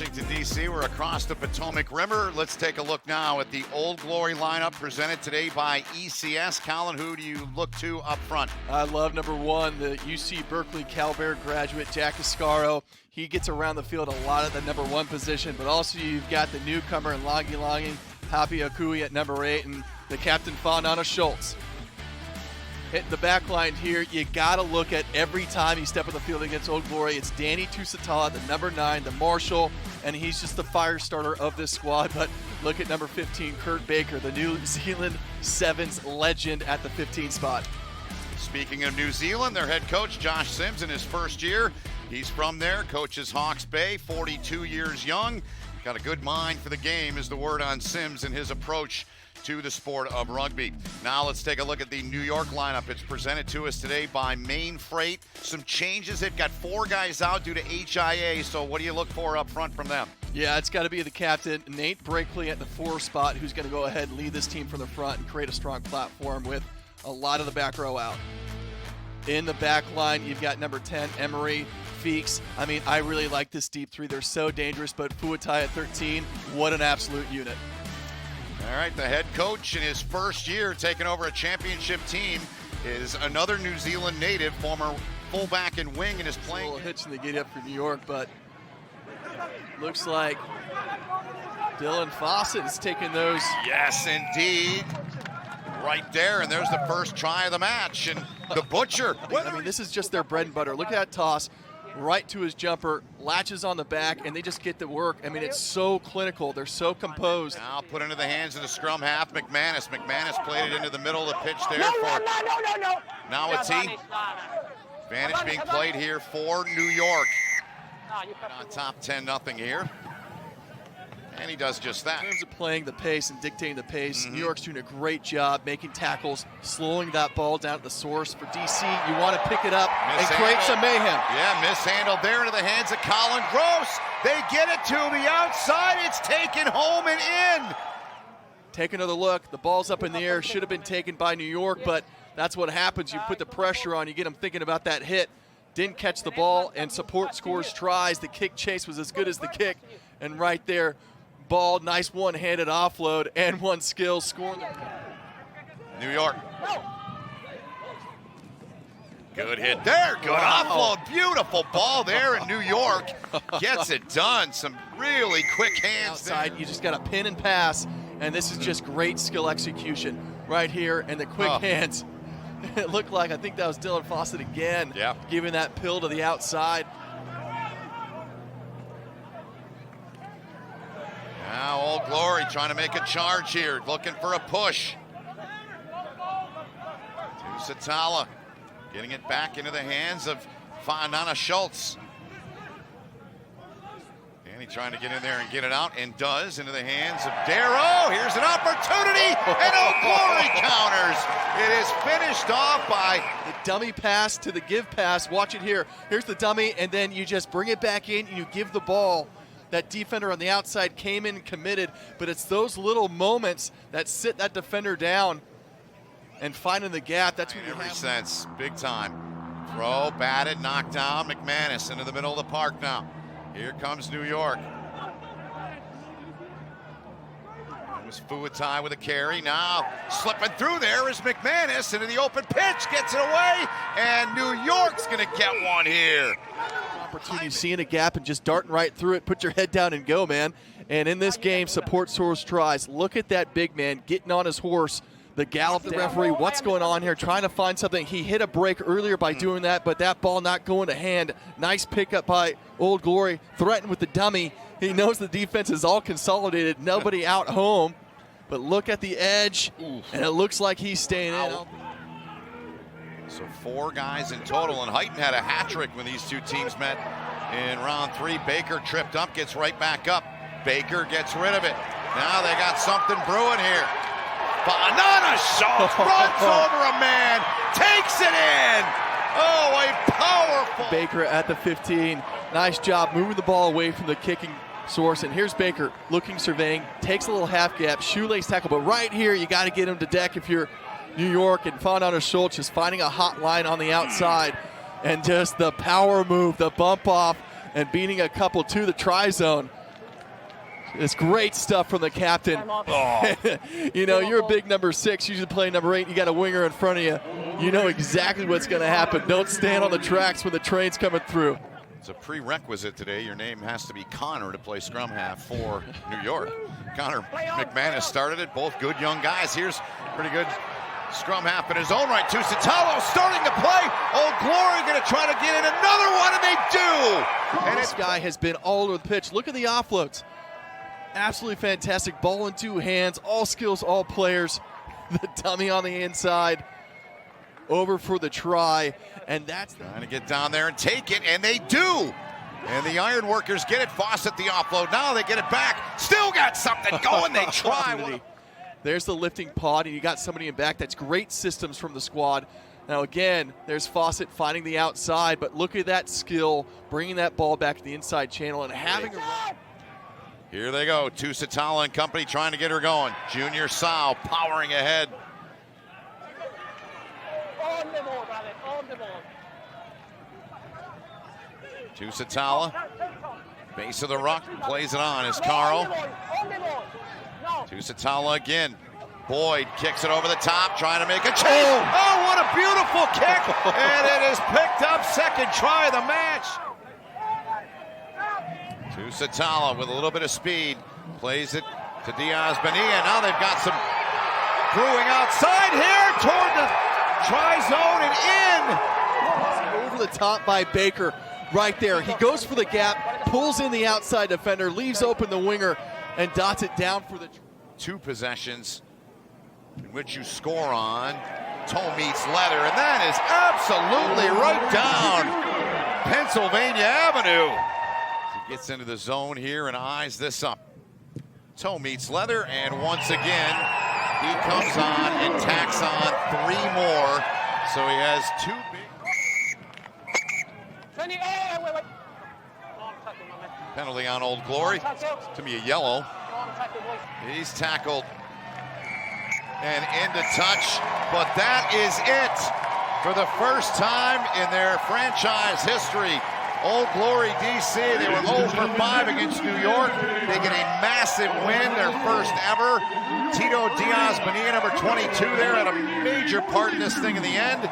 Washington, D.C. We're across the Potomac River. Let's take a look now at the Old Glory lineup presented today by ECS. Colin, who do you look to up front? I love number one, the UC Berkeley Calvert graduate, Jack Ascaro. He gets around the field a lot at the number one position, but also you've got the newcomer in Longi, Happy Akui at number 8, and the captain, Faunana Schultz. Hitting the back line here, you got to look at every time you step on the field against Old Glory. It's Danny Tusitala, the number 9, the marshal, and he's just the fire starter of this squad. But look at number 15, Kurt Baker, the New Zealand Sevens legend at the 15 spot. Speaking of New Zealand, their head coach, Josh Sims, in his first year. He's from there, coaches Hawke's Bay, 42 years young. Got a good mind for the game is the word on Sims and his approach to the sport of rugby. Now let's take a look at the New York lineup. It's presented to us today by Main Freight. Some changes. They've got 4 guys out due to HIA, so what do you look for up front from them? Yeah, it's got to be the captain, Nate Brinkley at the 4 spot, who's going to go ahead and lead this team from the front and create a strong platform with a lot of the back row out. In the back line, you've got number 10, Emery Feeks. I mean, I really like this deep 3. They're so dangerous, but Fuatai at 13, what an absolute unit. All right, the head coach in his first year taking over a championship team is another New Zealand native, former fullback and wing, and is playing. A little hitch in the giddy up for New York, but looks like Dylan Fawcett is taking those. Yes, indeed. Right there, and there's the first try of the match, and the butcher. I mean, this is just their bread and butter. Look at that toss. Right to his jumper, latches on the back, and they just get to work. I mean, it's so clinical. They're so composed. Now put into the hands of the scrum half, McManus. McManus played it into the middle of the pitch there. No. Now it's he. Advantage being played here for New York. On top 10-0 here. And he does just that. In terms of playing the pace and dictating the pace, New York's doing a great job making tackles, slowing that ball down at the source. For DC, you want to pick it up and create some mayhem. Yeah, mishandled there into the hands of Colin Gross. They get it to the outside. It's taken home and in. Take another look. The ball's up in the air. Should have been taken by New York, but that's what happens. You put the pressure on. You get them thinking about that hit. Didn't catch the ball, and support scores tries. The kick chase was as good as the kick. And right there, ball, nice one-handed offload and one skill scoring. New York. Good hit there, good offload, beautiful ball there in New York. Gets it done, some really quick hands outside. there. You just got to pin and pass, and this is just great skill execution right here, and the quick hands. It looked like, I think that was Dylan Fawcett again, giving that pill to the outside. Now Old Glory trying to make a charge here, looking for a push. Tusitala getting it back into the hands of Faunana Schultz. Danny trying to get in there and get it out, and does, into the hands of Darrow. Here's an opportunity, and Old Glory counters. It is finished off by the dummy pass to the give pass. Watch it here. Here's the dummy, and then you just bring it back in and you give the ball. That defender on the outside came in committed, but it's those little moments that sit that defender down and finding the gap. That's what you every have. sense, big time. Throw, batted, knocked down. McManus into the middle of the park now. Here comes New York. It was Fuatai with a carry. Now slipping through there is McManus into the open pitch, gets it away, and New York's gonna get one here. Opportunity, seeing a gap and just darting right through it. Put your head down and go, man. And in this game, support source tries. Look at that big man getting on his horse. The gallop, the referee, what's going on here? Trying to find something. He hit a break earlier by doing that, but that ball not going to hand. Nice pickup by Old Glory. Threatened with the dummy. He knows the defense is all consolidated. Nobody out home. But look at the edge, and it looks like he's staying in. So 4 guys in total, and Heighton had a hat trick when these two teams met in round 3. Baker tripped up, gets right back up. Baker gets rid of it. Now they got something brewing here. Faunana Schultz runs over a man, takes it in. Oh, a powerful. Baker at the 15. Nice job moving the ball away from the kicking source. And here's Baker looking, surveying, takes a little half gap, shoelace tackle. But right here, you got to get him to deck if you're New York, and Faunana Schultz is finding a hot line on the outside. And just the power move, the bump off, and beating a couple to the try zone. It's great stuff from the captain. Oh. You know, you're a big number 6, usually play number 8, you got a winger in front of you. You know exactly what's going to happen. Don't stand on the tracks when the train's coming through. It's a prerequisite today. Your name has to be Connor to play scrum half for New York. Connor McManus started it. Both good young guys. Here's pretty good scrum half in his own right. Tusitalo starting to play. Old Glory going to try to get in another one, and they do. And this guy has been all over the pitch. Look at the offloads. Absolutely fantastic. Ball in 2 hands. All skills, all players. The dummy on the inside. Over for the try. And that's trying to get down there and take it, and they do. And the Ironwokers get it. Fawcett the offload. Now they get it back. Still got something going. They try. There's the lifting pod, and you got somebody in back. That's great systems from the squad. Now again, there's Fawcett finding the outside, but look at that skill, bringing that ball back to the inside channel and having a run. Here they go. Tusitala and company trying to get her going. Junior Sao powering ahead. Tusitala, base of the ruck, plays it on as Carl. Tusitala again. Boyd kicks it over the top, trying to make a change. Oh, what a beautiful kick! And it is picked up, second try of the match. Tusitala with a little bit of speed, plays it to Diaz Bonilla. Now they've got some brewing outside here toward the try zone and in. Over the top by Baker, right there. He goes for the gap, pulls in the outside defender, leaves open the winger, and dots it down for the 2 possessions in which you score on. Toe meets leather, and that is absolutely right down Pennsylvania Avenue. He gets into the zone here and eyes this up. Toe meets leather, and once again, he comes on and tacks on 3 more. So he has 2 big. Penalty on Old Glory. To me, a yellow. He's tackled and into touch, but that is it for the first time in their franchise history. Old Glory DC, they were 0 for 5 against New York. They get a massive win, their first ever. Tito Diaz Bonilla, number 22 there, had a major part in this thing in the end.